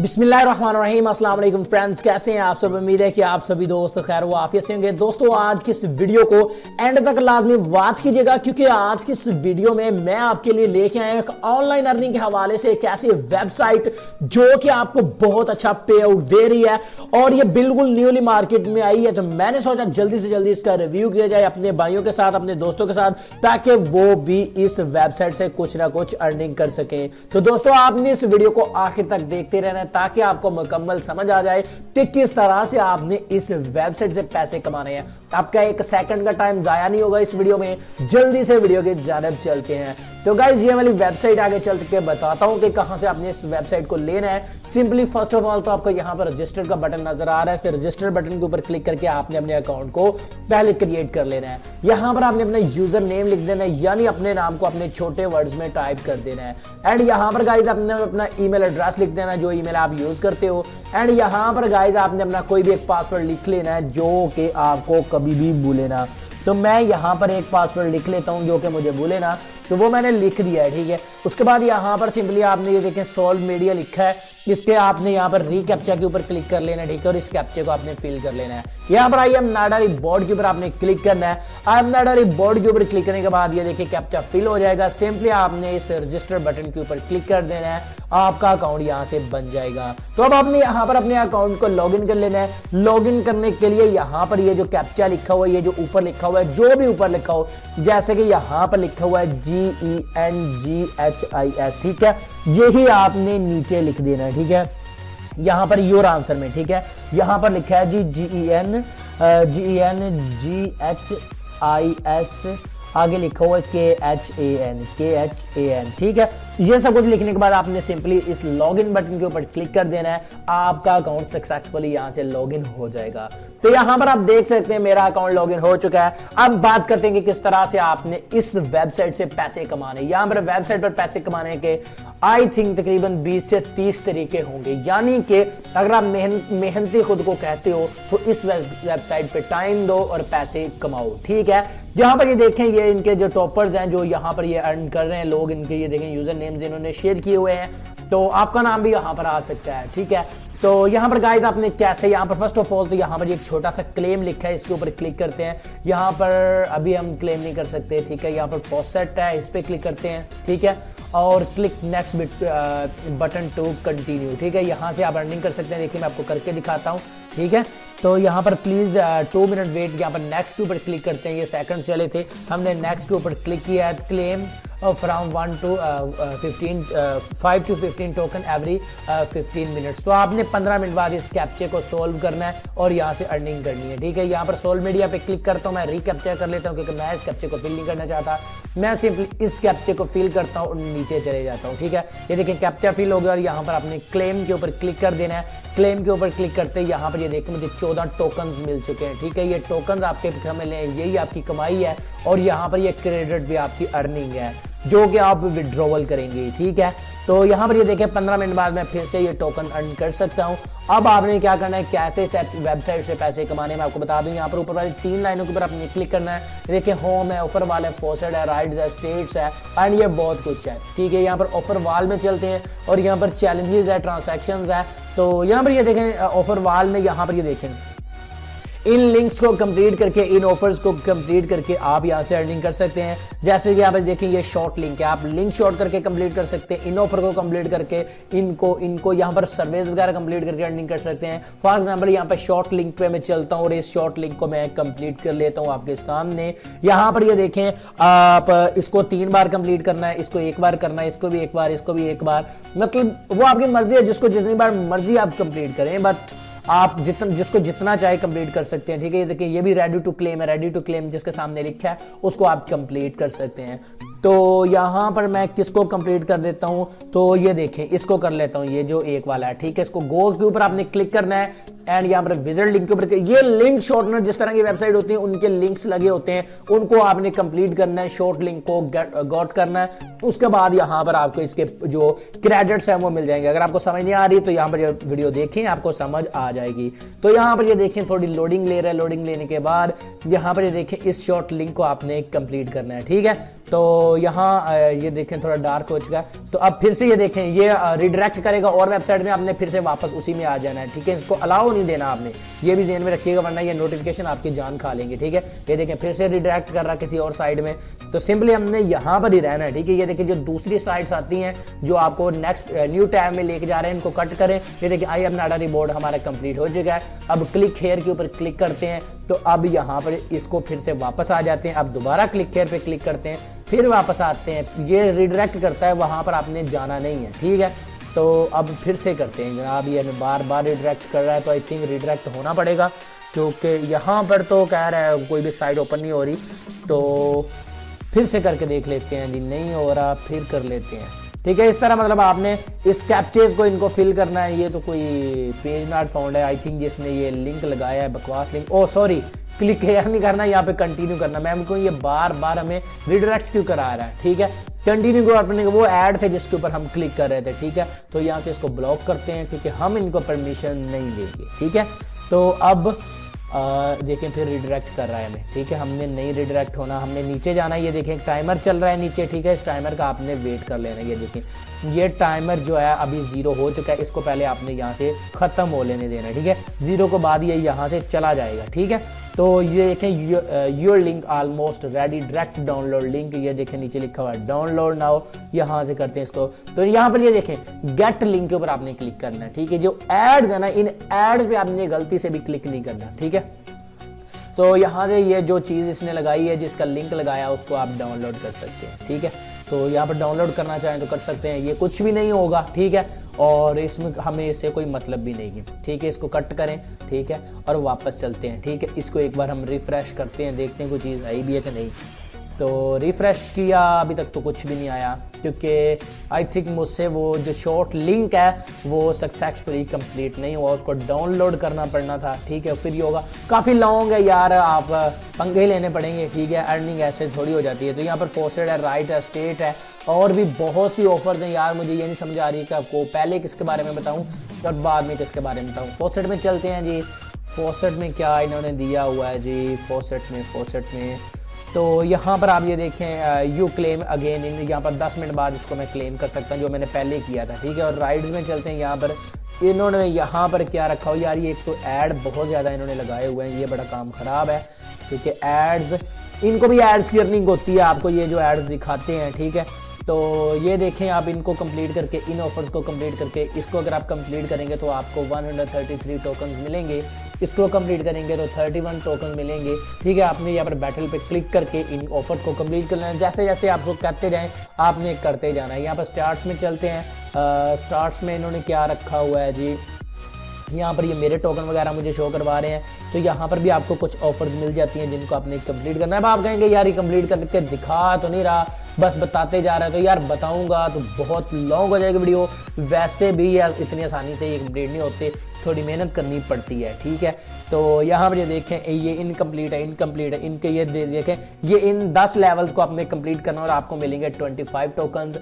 बिस्मिल्लाहिर्रहमानिर्रहीम। अस्सलाम वालेकुम फ्रेंड्स, कैसे हैं आप सब। उम्मीद है कि आप सभी दोस्त खैर वो आफियत से होंगे। दोस्तों आज की इस वीडियो को एंड तक लाजमी वॉच कीजिएगा, क्योंकि आज की इस वीडियो में मैं आपके लिए लेके आया एक ऑनलाइन अर्निंग के हवाले से एक ऐसी वेबसाइट जो कि आपको बहुत अच्छा पे आउट दे रही है और ये बिल्कुल न्यूली मार्केट में आई है। तो मैंने सोचा जल्दी से जल्दी इसका रिव्यू किया जाए अपने भाइयों के साथ, अपने दोस्तों के साथ, ताकि वो भी इस वेबसाइट से कुछ ना कुछ अर्निंग कर सकें। तो दोस्तों आपने इस वीडियो को आखिर तक देखते रहना ताकि आपको मुकम्मल समझ आ जाए कि किस तरह से आपने इस वेबसाइट से पैसे कमाने हैं। आपका एक सेकंड का टाइम जाया नहीं होगा इस वीडियो में। जल्दी से वीडियो की जानिब चलते हैं। तो गाइस ये वाली वेबसाइट आगे चल के बताता हूं कि कहां से आपने इस वेबसाइट को लेना है। सिंपली फर्स्ट ऑफ ऑल तो आपको यहां पर रजिस्टर का बटन नजर आ रहा है। इस रजिस्टर बटन के ऊपर क्लिक करके आपने अपने अकाउंट को पहले क्रिएट कर लेना है। यहां पर आपने अपना यूजर नेम लिख देना है, यानी अपने नाम को अपने छोटे वर्ड्स में टाइप कर देना है। एंड यहां पर गाइस आपने अपना ईमेल एड्रेस लिख देना है, जो ईमेल आप यूज करते हो। एंड यहां पर गाइस आपने अपना कोई भी एक पासवर्ड लिख लेना है जो कि आपको कभी भी भूले ना। तो मैं यहां पर एक पासवर्ड लिख लेता हूं जो कि मुझे भूले ना, तो वो मैंने लिख दिया है। ठीक है, उसके बाद यहां पर सिंपली आपने ये देखें सॉल्व मीडिया लिखा है, इसके आपने यहाँ पर रीकैप्चा के ऊपर क्लिक कर लेना है। ठीक है, और इस कैप्चे को आपने फिल कर लेना है। यहाँ पर I am not a board के ऊपर आपने क्लिक करना है। I am not a board के ऊपर क्लिक करने के बाद ये देखिए कैप्चा फिल हो जाएगा। सिंपली आपने इस रजिस्टर बटन के ऊपर क्लिक कर देना है, आपका अकाउंट यहाँ से बन जाएगा। तो अब आपने यहाँ पर अपने अकाउंट को लॉगिन कर लेना है। लॉगिन करने के लिए यहाँ पर ये जो कैप्चा लिखा हुआ है, ये जो ऊपर लिखा हुआ है, जो भी ऊपर लिखा हो, जैसे कि यहाँ पर लिखा हुआ है GENGHIS, ठीक है, यही आपने नीचे लिख देना है। ठीक है, यहां पर योर आंसर में, ठीक है, यहां पर लिखा है जी GENGHIS, आगे लिखा हुआ है KHAN, ठीक है। ये सब कुछ लिखने के बाद आपने सिंपली इस लॉगिन बटन के ऊपर क्लिक कर देना है। आपका अकाउंट सक्सेसफुली यहां से लॉगिन हो जाएगा। तो यहां पर आप देख सकते हैं मेरा अकाउंट लॉगिन हो चुका है। अब बात करते हैं कि किस तरह से आपने इस वेबसाइट से पैसे कमाने। यहां पर वेबसाइट पर पैसे कमाने के आई थिंक तकरीबन 20 से 30 तरीके होंगे। यानी कि अगर आप मेहनती खुद को कहते हो तो इस वेबसाइट पे टाइम दो और पैसे कमाओ। ठीक है, यहां पर ये देखें, ये इनके जो टॉपर्स हैं जो यहां पर ये अर्न कर रहे हैं लोग, इनके ये देखें यूजर नेम्स इन्होंने शेयर किए हुए हैं, तो आपका नाम भी यहां पर आ सकता है। ठीक है, तो यहां पर गाइस आपने कैसे, यहां पर फर्स्ट ऑफ ऑल तो यहां पर एक छोटा सा क्लेम लिखा है, इसके ऊपर क्लिक करते हैं। यहां पर अभी हम क्लेम नहीं कर सकते। ठीक है, यहां पर फॉसेट है, इस पे क्लिक करते हैं। ठीक है, और click next button to continue. ठीक है, यहां से आप अर्निंग कर सकते हैं। देखिए मैं आपको करके दिखाता हूं। ठीक है, तो यहाँ पर प्लीज 2 मिनट वेट। यहाँ पर नेक्स्ट के ऊपर क्लिक करते हैं, ये सेकंड चले थे, हमने नेक्स्ट के ऊपर क्लिक किया है। Claim from 5 to 15 token every 15 minutes. तो आपने 15 मिनट बाद इस कैप्चे को सोल्व करना है और यहाँ से अर्निंग करनी है। ठीक है, यहाँ पर सोल्व मीडिया पे क्लिक करता हूँ, मैं रीकैप्चा कर लेता हूँ क्योंकि मैं इस कैप्चे को फिल नहीं करना चाहता। मैं सिंपली इस कैप्चे को फिल करता हूँ और नीचे चले जाता हूँ। ठीक है, ये देखिए कैप्चा फिल हो गया और यहाँ पर आपने क्लेम के ऊपर क्लिक कर देना है। क्लेम के ऊपर क्लिक करते हैं, यहाँ पर ये देखिए मुझे 14 टोकन्स मिल चुके हैं। ठीक है, ये टोकन्स आपके मिले हैं, यही आपकी कमाई है और यहाँ पर ये क्रेडिट भी आपकी अर्निंग है जो कि आप विड्रॉवल करेंगे। ठीक है, तो यहाँ पर ये देखें 15 मिनट बाद मैं फिर से ये टोकन अर्न कर सकता हूँ। अब आपने क्या करना है, कैसे इस वेबसाइट से पैसे कमाने में आपको बता दूं। यहाँ पर ऊपर वाली 3 लाइनों के ऊपर आपने क्लिक करना है। देखिए होम है, ऑफर वाल है, फॉसेट है, राइड्स है, स्टेट्स है एंड ये बहुत कुछ है। ठीक है, यहाँ पर ऑफर वाल में चलते हैं और यहाँ पर चैलेंजेस है, ट्रांसैक्शंस है। तो यहाँ पर ये देखें ऑफर वाल में, यहाँ पर ये देखें इन लिंक्स को कंप्लीट करके, इन ऑफर्स को कंप्लीट करके आप यहां से अर्निंग कर सकते हैं। जैसे कि यहाँ पर देखें ये शॉर्ट लिंक है, आप लिंक शॉर्ट करके कंप्लीट कर सकते हैं। इन ऑफर को कंप्लीट करके इनको यहाँ पर सर्वेस वगैरह कंप्लीट करके अर्निंग कर सकते हैं। फॉर एग्जांपल यहाँ पर शॉर्ट लिंक पे मैं चलता हूँ और इस शॉर्ट लिंक को मैं कंप्लीट कर लेता हूँ आपके सामने। यहाँ पर ये देखें आप इसको 3 बार कंप्लीट करना है, इसको 1 बार करना है, इसको भी 1 बार, इसको भी 1 बार, मतलब वो आपकी मर्जी है, जिसको जितनी बार मर्जी आप कंप्लीट करें, बट आप जिसको जितना चाहे कंप्लीट कर सकते हैं। ठीक है, ये देखिए ये भी रेडी टू क्लेम है, रेडी टू क्लेम जिसके सामने लिखा है उसको आप कंप्लीट कर सकते हैं। तो यहां पर मैं किसको कंप्लीट कर देता हूं, तो ये देखें इसको कर लेता हूं, ये जो एक वाला है। ठीक है, इसको गो के ऊपर आपने क्लिक करना है एंड यहां पर विजिट लिंक के ऊपर, ये लिंक शॉर्टनर जिस तरह की वेबसाइट होती है उनके लिंक्स लगे होते हैं, उनको आपने कंप्लीट करना है, शॉर्ट लिंक को गॉट करना है। उसके बाद यहां पर आपको इसके जो क्रेडिट्स हैं वो मिल जाएंगे। अगर आपको समझ नहीं आ रही तो यहां पर ये वीडियो देखें, आपको समझ आ जाएगी। तो यहां पर ये देखें थोड़ी लोडिंग ले रहा है, लोडिंग लेने के बाद यहां पर ये देखें इस शॉर्ट लिंक को आपने कंप्लीट करना है। ठीक है, तो यहाँ ये देखें थोड़ा डार्क हो चुका है। तो अब फिर से ये देखें ये रिडायरेक्ट करेगा और वेबसाइट में आपने फिर से वापस उसी में आ जाना है, ठीक है। इसको अलाउ नहीं देना आपने, ये भी ध्यान में रखिएगा वरना ये नोटिफिकेशन आपकी जान खा लेंगे, ठीक है। ये देखें फिर से रिडायरेक्ट कर रहा किसी और साइड में, तो सिंपली हमने यहाँ पर ही रहना है, ठीक है। ये देखिए जो दूसरी साइट्स आती हैं जो आपको नेक्स्ट न्यू टैब में लेके जा रहे हैं, इनको कट करें। ये देखिए आई एम नॉट अ रिबोर्ड हमारा कंप्लीट हो चुका है। अब क्लिक हेयर के ऊपर क्लिक करते हैं, तो अब यहाँ पर इसको फिर से वापस आ जाते हैं। अब दोबारा क्लिक हेयर पे क्लिक करते हैं, फिर वापस आते हैं। ये रिडायरेक्ट करता है, वहाँ पर आपने जाना नहीं है, ठीक है। तो अब फिर से करते हैं जनाब, ये बार बार रिडायरेक्ट कर रहा है, तो आई थिंक रिडायरेक्ट होना पड़ेगा क्योंकि यहाँ पर तो कह रहा है कोई भी साइट ओपन नहीं हो रही। तो फिर से करके देख लेते हैं जी, नहीं हो रहा, फिर कर लेते हैं, ठीक है। इस तरह मतलब आपने इस कैप्चेज को इनको फिल करना है। ये तो कोई पेज नॉट फाउंड है आई थिंक, जिसने ये लिंक लगाया है, बकवास link. Oh sorry, click here नहीं करना, यहाँ पे कंटिन्यू करना। मैम को ये बार बार हमें रिडायरेक्ट क्यों करा रहा है, ठीक है। कंटिन्यू को अपने वो ऐड थे जिसके ऊपर हम क्लिक कर रहे थे, ठीक है। तो यहाँ से इसको ब्लॉक करते हैं क्योंकि हम इनको परमिशन नहीं देंगे, ठीक है। तो अब देखें फिर रिडायरेक्ट कर रहा है हमें, ठीक है। हमने नहीं रिडायरेक्ट होना, हमने नीचे जाना है। ये देखें टाइमर चल रहा है नीचे, ठीक है। इस टाइमर का आपने वेट कर लेना है। ये देखें ये टाइमर जो है अभी 0 हो चुका है, इसको पहले आपने यहाँ से ख़त्म हो लेने देना है, ठीक है। 0 के बाद ये यहाँ से चला जाएगा, ठीक है। तो ये देखें your link almost ready, direct download link, ये देखें नीचे लिखा हुआ है डाउनलोड नाउ। यहाँ से करते हैं इसको, तो यहाँ पर ये देखें गेट लिंक के ऊपर आपने क्लिक करना है, ठीक है। जो एड्स है ना, इन एड्स पे आपने गलती से भी क्लिक नहीं करना, ठीक है। तो यहाँ से ये जो चीज़ इसने लगाई है, जिसका लिंक लगाया, उसको आप डाउनलोड कर सकते हैं, ठीक है। तो यहाँ पर डाउनलोड करना चाहें तो कर सकते हैं, ये कुछ भी नहीं होगा, ठीक है। और इसमें हमें इससे कोई मतलब भी नहीं है, ठीक है। इसको कट करें, ठीक है, और वापस चलते हैं, ठीक है। इसको एक बार हम रिफ़्रेश करते हैं, देखते हैं कोई चीज़ आई भी है कि नहीं। तो रिफ़्रेश किया, अभी तक तो कुछ भी नहीं आया क्योंकि आई थिंक मुझसे वो जो शॉर्ट लिंक है वो सक्सेसफुली कंप्लीट नहीं हुआ, उसको डाउनलोड करना पड़ना था, ठीक है। फिर ये होगा, काफ़ी लॉन्ग है यार, आप पंगे लेने पड़ेंगे, ठीक है। अर्निंग ऐसे थोड़ी हो जाती है। तो यहाँ पर फोर्सेड है, राइट है, स्टेट है, और भी बहुत सी ऑफर्स हैं यार। मुझे ये नहीं समझ आ रही कि आपको पहले किसके बारे में बताऊँ और बाद में किसके बारे में बताऊँ। फोर्सेड में चलते हैं जी। फोर्सेड में क्या इन्होंने दिया हुआ है जी, फोर्सेड में तो यहाँ पर आप ये देखें यू क्लेम अगेन, इन यहाँ पर 10 मिनट बाद इसको मैं क्लेम कर सकता हूँ, जो मैंने पहले किया था, ठीक है। और राइड्स में चलते हैं। यहाँ पर इन्होंने यहाँ पर क्या रखा हो यार, ये एक तो ऐड बहुत ज़्यादा इन्होंने लगाए हुए हैं, ये बड़ा काम ख़राब है क्योंकि एड्स, इनको भी एड्स की अर्निंग होती है, आपको ये जो एड्स दिखाते हैं, ठीक है। तो ये देखें आप इनको कंप्लीट करके, इन ऑफर्स को कंप्लीट करके, इसको अगर आप कंप्लीट करेंगे तो आपको 133 टोकन्स मिलेंगे, इसको कंप्लीट करेंगे तो 31 टोकन मिलेंगे, ठीक है। आपने यहाँ पर बैटल पे क्लिक करके इन ऑफर को कंप्लीट करना है। जैसे जैसे आपको कहते जाएं आपने करते जाना है। यहाँ पर स्टार्ट्स में चलते हैं। स्टार्ट्स में इन्होंने क्या रखा हुआ है जी, यहाँ पर ये मेरे टोकन वगैरह मुझे शो करवा रहे हैं। तो यहाँ पर भी आपको कुछ ऑफर्स मिल जाती हैं जिनको आपने कंप्लीट करना है। अब आप कहेंगे यार ये कंप्लीट करके दिखा तो नहीं रहा, बस बताते जा रहा है। तो यार बताऊंगा तो बहुत लॉन्ग हो जाएगी वीडियो, वैसे भी यार इतनी आसानी से ये कंप्लीट नहीं होते, थोड़ी मेहनत करनी पड़ती है, ठीक है। तो यहाँ पर ये देखें ये इनकम्प्लीट है, इनके ये देखें ये इन 10 लेवल्स को आपने कंप्लीट करना और आपको मिलेंगे 25 टोकन्स।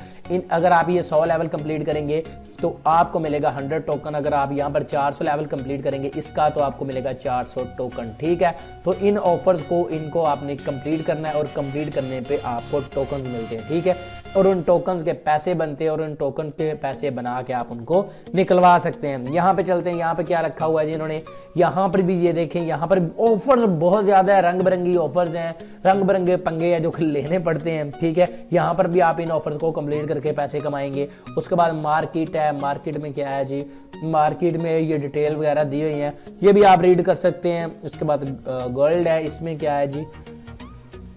अगर आप ये 100 लेवल कंप्लीट करेंगे तो आपको मिलेगा 100 टोकन। अगर आप यहाँ पर 400 लेवल कंप्लीट करेंगे इसका तो आपको मिलेगा 400 टोकन, ठीक है। तो इन ऑफर्स को इनको आपने कंप्लीट करना है और कंप्लीट करने पे आपको टोकन मिलते हैं, ठीक है। और उन टोकन्स के पैसे बनते हैं और उन टोकन्स के पैसे बना के आप उनको निकलवा सकते हैं। यहाँ पे चलते हैं। यहाँ पे क्या रखा हुआ है जी इन्होंने, यहाँ पर भी ये देखें, यहाँ पर ऑफर्स बहुत ज्यादा है, रंग बिरंगी ऑफर्स हैं, रंग बिरंगे पंगे हैं जो लेने पड़ते हैं, ठीक है। यहाँ पर भी आप इन ऑफर्स को कंप्लीट करके पैसे कमाएंगे। उसके बाद मार्केट है, मार्केट में क्या है जी, मार्केट में ये डिटेल वगैरह दी हुई है, ये भी आप रीड कर सकते हैं। उसके बाद गोल्ड है, इसमें क्या है जी,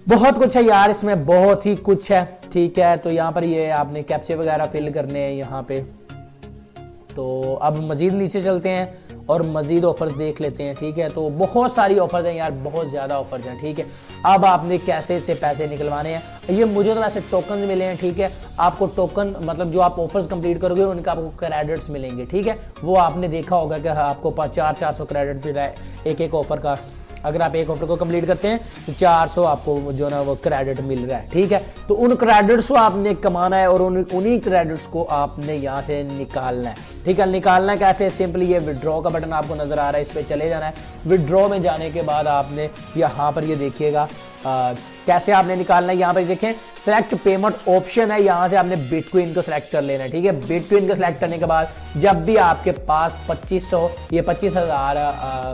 बहुत कुछ है यार, इसमें बहुत ही कुछ है, ठीक है। तो यहाँ पर ये आपने कैप्चे वगैरह फिल करने हैं यहाँ पे। तो अब मजीद नीचे चलते हैं और मजीद ऑफर्स देख लेते हैं, ठीक है। तो बहुत सारी ऑफर्स हैं यार, बहुत ज़्यादा ऑफर्स हैं, ठीक है। अब आपने कैसे से पैसे निकलवाने हैं, ये मुझे तो वैसे टोकन मिले हैं, ठीक है। आपको टोकन मतलब जो आप ऑफर्स कंप्लीट करोगे उनका आपको क्रेडिट्स मिलेंगे, ठीक है। वो आपने देखा होगा कि आपको 400 क्रेडिट मिल रहा है एक ऑफर का। अगर आप एक ऑफर को कंप्लीट करते हैं तो 400 आपको जो ना वो क्रेडिट मिल रहा है, ठीक है। तो उन क्रेडिट्स को आपने कमाना है और उन्हीं क्रेडिट्स को आपने यहाँ से निकालना है, ठीक है। निकालना कैसे, सिंपली ये विड्रॉ का बटन आपको नजर आ रहा है, इस पर चले जाना है। विड्रॉ में जाने के बाद आपने यहाँ पर ये देखिएगा कैसे आपने निकालना है, यहाँ पर देखें सेलेक्ट पेमेंट ऑप्शन है, यहाँ से आपने बिटकॉइन को सिलेक्ट कर लेना है। ठीक है, बिटकॉइन को सिलेक्ट करने के बाद जब भी आपके पास 2500 ये 25,000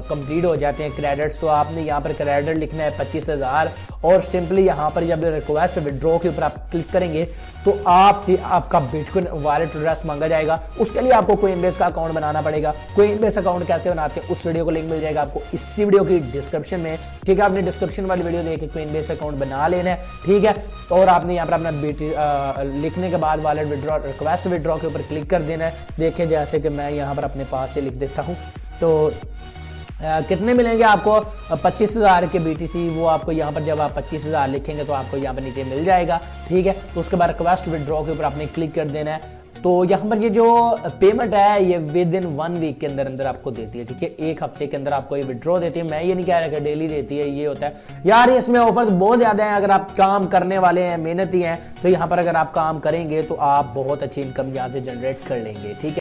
कंप्लीट हो जाते हैं क्रेडिट्स, तो आपने यहाँ पर क्रेडिट लिखना है 25,000 और सिंपली यहाँ पर जब रिक्वेस्ट विड्रॉ के ऊपर आप क्लिक करेंगे तो आपका बिटकॉइन वॉलेट एड्रेस मांगा जाएगा। उसके लिए आपको कोइनबेस का अकाउंट बनाना पड़ेगा। कोइनबेस अकाउंट कैसे बनाते हैं उस वीडियो को लिंक मिल जाएगा आपको इसी वीडियो की डिस्क्रिप्शन में। ठीक है, आपने डिस्क्रिप्शन वाली वीडियो देख के कोइनबेस अकाउंट बना लेना है। ठीक है, और आपने यहाँ पर अपना लिखने के बाद वॉलेट विड्रॉ रिक्वेस्ट विड्रॉ के ऊपर क्लिक कर देना है। देखिए जैसे कि मैं यहाँ पर अपने पास से लिख देता हूँ, तो कितने मिलेंगे आपको 25,000 के BTC, वो आपको यहाँ पर जब आप 25,000 लिखेंगे तो आपको यहाँ पर नीचे मिल जाएगा। ठीक है, तो उसके बाद रिक्वेस्ट विड्रॉ के ऊपर आपने क्लिक कर देना है। तो यहाँ पर ये जो पेमेंट है ये विद इन 1 वीक के अंदर अंदर आपको देती है। ठीक है, 1 हफ्ते के अंदर आपको ये विड्रॉ देती है। मैं ये नहीं कह रहा कि डेली देती है, ये होता है यार इसमें ऑफर्स बहुत ज्यादा हैं। अगर आप काम करने वाले हैं, मेहनती हैं, तो यहाँ पर अगर आप काम करेंगे तो आप बहुत अच्छी इनकम यहाँ से जनरेट कर लेंगे। ठीक है।